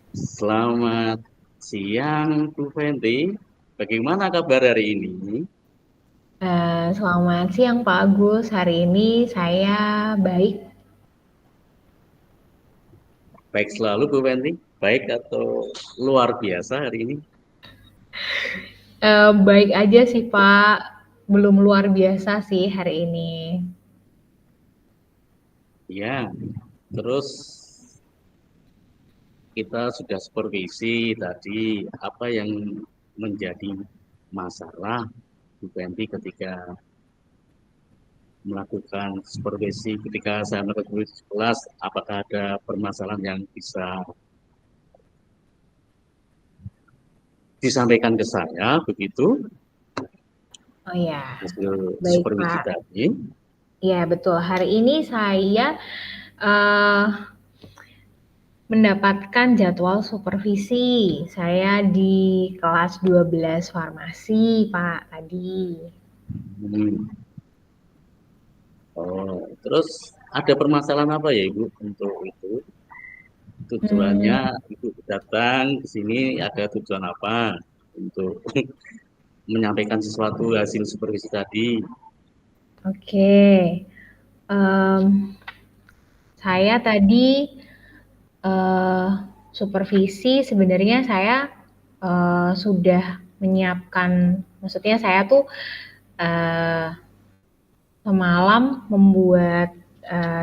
Selamat siang, Bu Fenty. Bagaimana kabar hari ini? Selamat siang Pak Agus, hari ini saya baik. Baik selalu, Bu Fenty. Baik atau luar biasa hari ini? Baik aja sih Pak, belum luar biasa sih hari ini. Ya, terus kita sudah supervisi tadi apa yang menjadi masalah Bu Fenty ketika melakukan supervisi, ketika saya melakukan supervisi di kelas, apakah ada permasalahan yang bisa disampaikan ke saya, begitu, Oh ya, hasil baik supervisi Pak. tadi. Ya betul, hari ini saya uh, mendapatkan jadwal supervisi. Saya di kelas 12 farmasi Pak tadi. Hmm. Oh, terus ada permasalahan apa ya Ibu untuk itu? Tujuannya Hmm, Ibu datang ke sini ada tujuan apa? Untuk menyampaikan sesuatu hasil supervisi tadi. oke. Em, saya tadi Eee, supervisi sebenarnya saya, sudah menyiapkan, maksudnya saya tuh, eee, semalam membuat,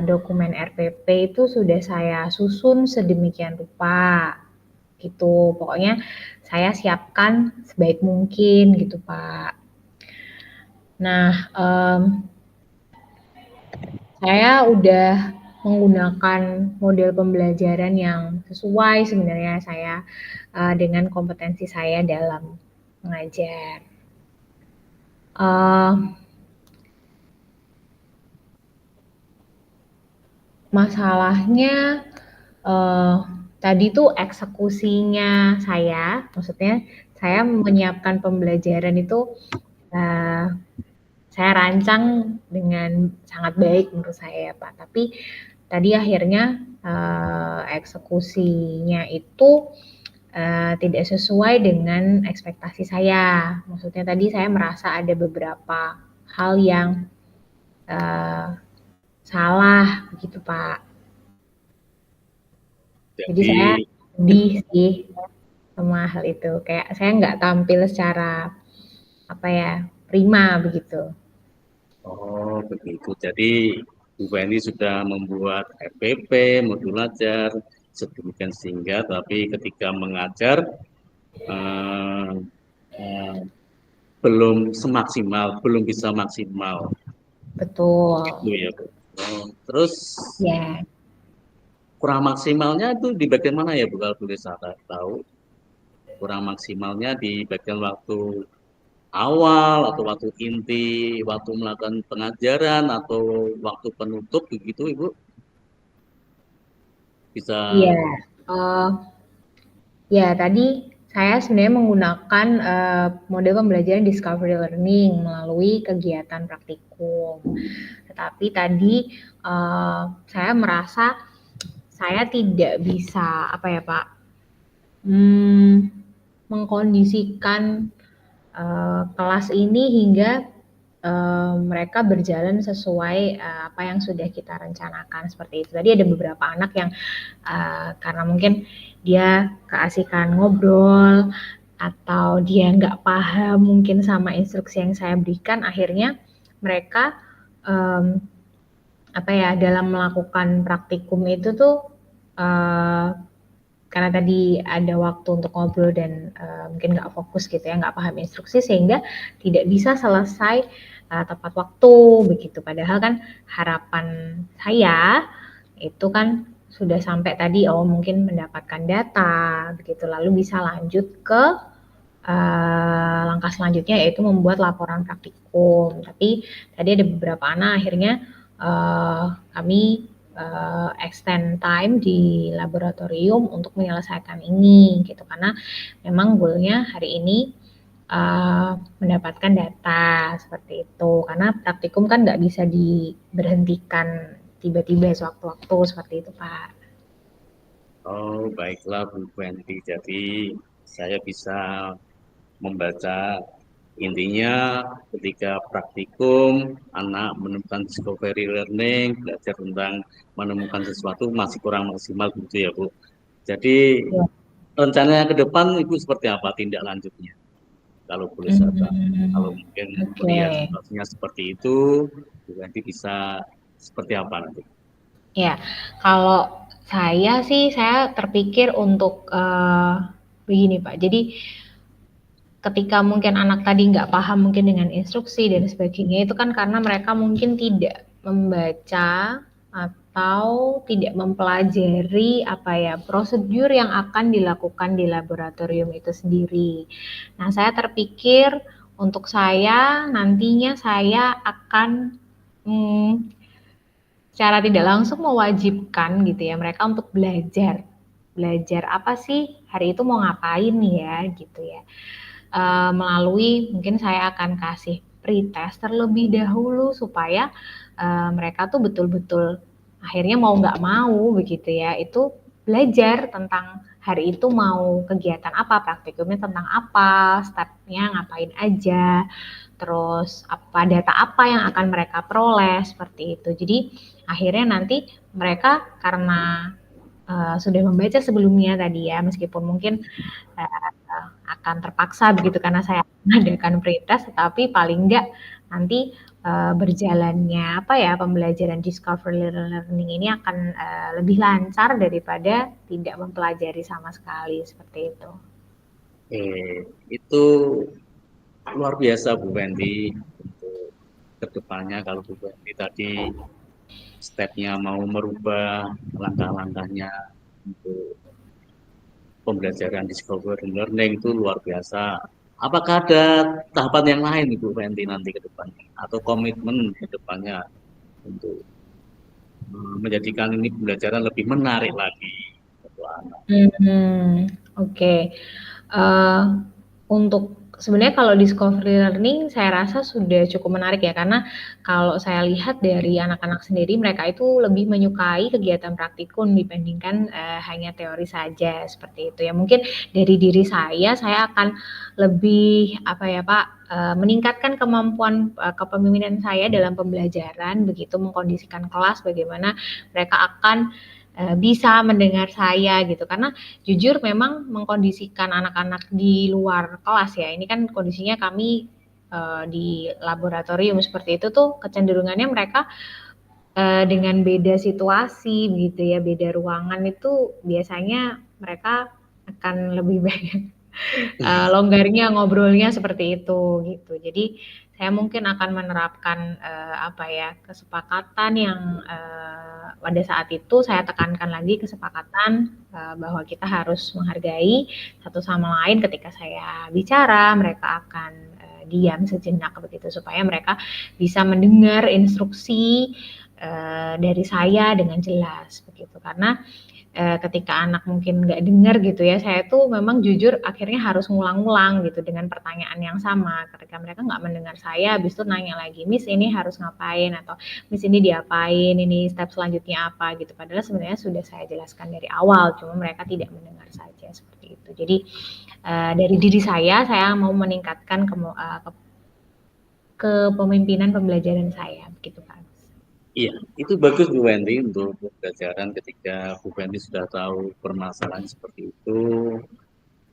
dokumen RPP itu sudah saya susun sedemikian rupa, gitu. Pokoknya saya siapkan sebaik mungkin gitu, Pak. Nah, saya udah menggunakan model pembelajaran yang sesuai sebenarnya saya, dengan kompetensi saya dalam mengajar. Eee, Masalahnya, eee, tadi tuh eksekusinya saya, maksudnya saya menyiapkan pembelajaran itu, eee, saya rancang dengan sangat baik menurut saya ya Pak, tapi tadi akhirnya, eksekusinya itu, tidak sesuai dengan ekspektasi saya. Maksudnya tadi saya merasa ada beberapa hal yang, eee, salah begitu Pak. Jadi Jadi, saya sedih sih sama hal itu, kayak saya nggak tampil secara, apa ya, prima begitu. oh begitu. Jadi Bu Feni sudah membuat RPP, modul ajar, sedemikian sehingga tapi ketika mengajar eh, eh, belum semaksimal, belum bisa maksimal. Betul. Gitu ya, Bu. Oh, terus Ya. kurang maksimalnya itu di bagian mana ya Bu kalau boleh saya tahu? Kurang maksimalnya di bagian waktu awal atau waktu inti, waktu melakukan pengajaran atau waktu penutup begitu Ibu? Bisa. Iya, eee, ya tadi saya sebenarnya menggunakan, model pembelajaran discovery learning melalui kegiatan praktikum. Tetapi tadi, saya merasa saya tidak bisa, apa ya Pak, mmm, mengkondisikan, kelas ini hingga, mereka berjalan sesuai, apa yang sudah kita rencanakan, seperti itu. Tadi ada beberapa anak yang, karena mungkin dia keasikan ngobrol atau dia nggak paham mungkin sama instruksi yang saya berikan, akhirnya mereka, mmm, apa ya, dalam melakukan praktikum itu tuh, eee, karena tadi ada waktu untuk ngobrol dan mungkin nggak fokus gitu ya, nggak paham instruksi sehingga tidak bisa selesai tepat waktu begitu. Padahal kan harapan saya itu kan sudah sampai tadi, oh mungkin mendapatkan data begitu, lalu bisa lanjut ke langkah selanjutnya yaitu membuat laporan praktikum. Tapi tadi ada beberapa anak akhirnya kami extend time di laboratorium untuk menyelesaikan ini gitu karena memang goalnya hari ini mendapatkan data seperti itu karena praktikum kan nggak bisa diberhentikan tiba-tiba sewaktu-waktu seperti itu Pak. Oh, baiklah Bu Fenty. Jadi saya bisa membaca intinya ketika praktikum, anak menemukan discovery learning, belajar tentang menemukan sesuatu masih kurang maksimal gitu ya Bu. Jadi Ya. rencananya ke depan Ibu seperti apa tindak lanjutnya? Kalau boleh saya tahu. Kalau Hmm, mungkin oke. melihat situasinya seperti itu, Bu Fenty bisa seperti apa nanti? Ya, kalau saya sih saya terpikir untuk begini Pak. Jadi ketika mungkin anak tadi nggak paham mungkin dengan instruksi dan sebagainya itu kan karena mereka mungkin tidak membaca atau tidak mempelajari apa ya prosedur yang akan dilakukan di laboratorium itu sendiri. Nah, saya terpikir untuk saya nantinya saya akan secara tidak langsung mewajibkan gitu ya mereka untuk belajar. Belajar apa sih hari itu mau ngapain ya gitu ya. Melalui mungkin saya akan kasih pretest terlebih dahulu supaya mereka tuh betul-betul akhirnya mau nggak mau begitu ya itu belajar tentang hari itu mau kegiatan apa, praktikumnya tentang apa, stepnya ngapain aja, terus apa data apa yang akan mereka peroleh seperti itu. Jadi akhirnya nanti mereka karena sudah membaca sebelumnya tadi ya, meskipun mungkin akan terpaksa begitu karena saya mengadakan pretest, tetapi paling enggak nanti berjalannya apa ya pembelajaran discovery learning ini akan lebih lancar daripada tidak mempelajari sama sekali seperti itu. Itu luar biasa Bu Wendy untuk kedepannya kalau Bu Wendy tadi stepnya mau merubah langkah-langkahnya untuk pembelajaran discovery learning itu luar biasa. Apakah ada tahapan yang lain Ibu Fenty nanti ke depannya atau komitmen ke depannya untuk menjadikan ini pembelajaran lebih menarik lagi untuk anak? Hmm, oke. Eh, untuk sebenarnya kalau discovery learning saya rasa sudah cukup menarik ya karena kalau saya lihat dari anak-anak sendiri mereka itu lebih menyukai kegiatan praktikum dibandingkan hanya teori saja seperti itu ya. Mungkin dari diri saya akan lebih apa ya Pak meningkatkan kemampuan kepemimpinan saya dalam pembelajaran begitu mengkondisikan kelas bagaimana mereka akan bisa mendengar saya gitu karena jujur memang mengkondisikan anak-anak di luar kelas ya ini kan kondisinya kami di laboratorium seperti itu tuh kecenderungannya mereka dengan beda situasi gitu ya beda ruangan itu biasanya mereka akan lebih banyak longgarnya ngobrolnya seperti itu gitu. Jadi saya mungkin akan menerapkan apa ya kesepakatan yang pada saat itu saya tekankan lagi kesepakatan bahwa kita harus menghargai satu sama lain ketika saya bicara mereka akan diam sejenak begitu supaya mereka bisa mendengar instruksi dari saya dengan jelas begitu karena ketika anak mungkin nggak dengar gitu ya, saya tuh memang jujur akhirnya harus ngulang-ngulang gitu dengan pertanyaan yang sama. Ketika mereka nggak mendengar saya, habis itu nanya lagi, Miss ini harus ngapain atau Miss ini diapain, ini step selanjutnya apa gitu. Padahal sebenarnya sudah saya jelaskan dari awal, cuma mereka tidak mendengar saja seperti itu. Jadi dari diri saya mau meningkatkan kepemimpinan pembelajaran saya, begitu Pak. Iya, itu bagus Bu Wendy untuk pembelajaran ketika Bu Wendy sudah tahu permasalahan seperti itu,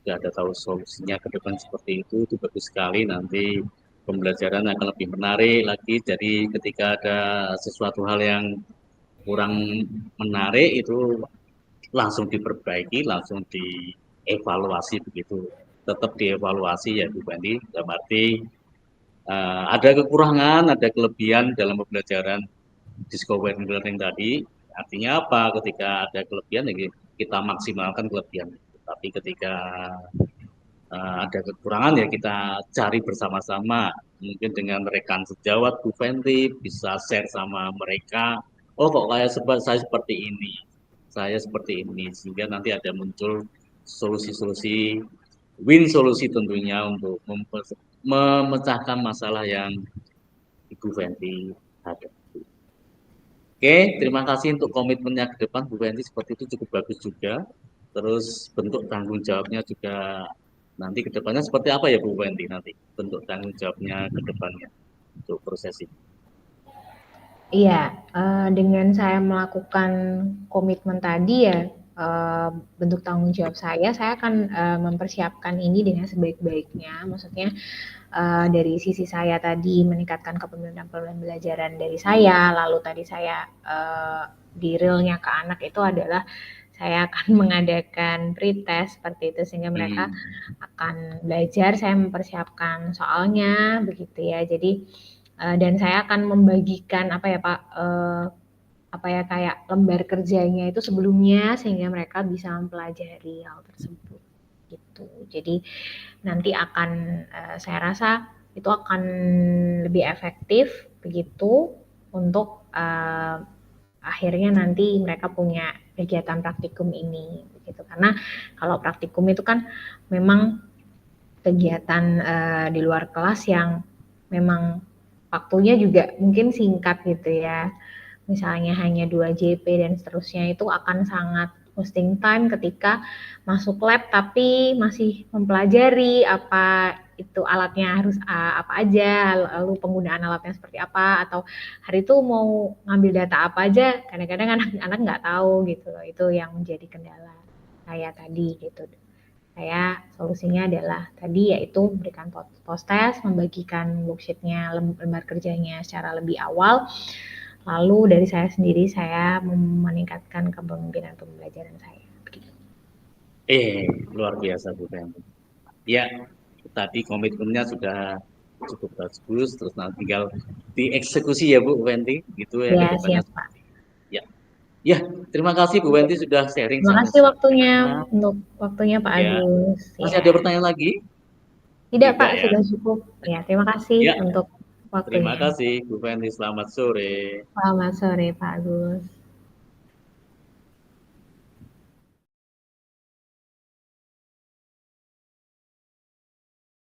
sudah ada tahu solusinya ke depan seperti itu bagus sekali nanti pembelajaran akan lebih menarik lagi. Jadi ketika ada sesuatu hal yang kurang menarik itu langsung diperbaiki, langsung dievaluasi begitu. Tetap dievaluasi ya Bu Wendy, dalam arti ada kekurangan, ada kelebihan dalam pembelajaran discovery learning tadi. Artinya apa? Ketika ada kelebihan, ya kita maksimalkan kelebihan. Tapi ketika ada kekurangan, ya kita cari bersama-sama. Mungkin dengan rekan sejawat, Bu Fenty, bisa share sama mereka. Oh, kok kayak saya seperti ini. Saya seperti ini. Sehingga nanti ada muncul solusi-solusi, win solusi tentunya untuk memecahkan masalah yang Ibu Fenty hadapi. Oke, terima kasih untuk komitmennya ke depan Bu Fenty, seperti itu cukup bagus juga. Terus bentuk tanggung jawabnya juga nanti ke depannya seperti apa ya Bu Fenty nanti bentuk tanggung jawabnya ke depannya untuk proses ini. Iya, dengan saya melakukan komitmen tadi ya, bentuk tanggung jawab saya akan, mempersiapkan ini dengan sebaik-baiknya. Maksudnya, dari sisi saya tadi meningkatkan kepemimpinan pembelajaran dari saya, lalu tadi saya, di realnya ke anak itu adalah saya akan mengadakan pretest seperti itu sehingga mereka Hmm, akan belajar, saya mempersiapkan soalnya begitu ya. Jadi dan saya akan membagikan apa ya Pak, apa ya kayak lembar kerjanya itu sebelumnya sehingga mereka bisa mempelajari hal tersebut gitu. Jadi nanti akan saya rasa itu akan lebih efektif begitu untuk akhirnya nanti mereka punya kegiatan praktikum ini begitu. Karena kalau praktikum itu kan memang kegiatan di luar kelas yang memang waktunya juga mungkin singkat gitu ya. Misalnya hanya 2 JP dan seterusnya itu akan sangat wasting time ketika masuk lab tapi masih mempelajari apa itu alatnya harus apa aja, lalu penggunaan alatnya seperti apa, atau hari itu mau ngambil data apa aja, kadang-kadang anak-anak nggak tahu gitu loh, itu yang menjadi kendala saya tadi gitu. Saya solusinya adalah tadi yaitu memberikan post test, membagikan worksheetnya, lembar kerjanya secara lebih awal. Lalu dari saya sendiri saya meningkatkan kepemimpinan pembelajaran saya. luar biasa Bu Fenty. Ya, tadi komitmennya sudah cukup bagus, terus nanti tinggal dieksekusi ya Bu Fenty, gitu ya ke Ya depannya siap Pak. seperti itu. Ya, ya, terima kasih Bu Fenty sudah sharing Terima kasih waktunya saran-sarannya. untuk waktunya Pak Ya, Agus. masih ada Ya. pertanyaan lagi? Tidak Tidak Pak, ya? sudah cukup. Ya, terima kasih Ya, untuk terima waktunya. kasih Bu Fenty, selamat sore. Selamat sore Pak Agus.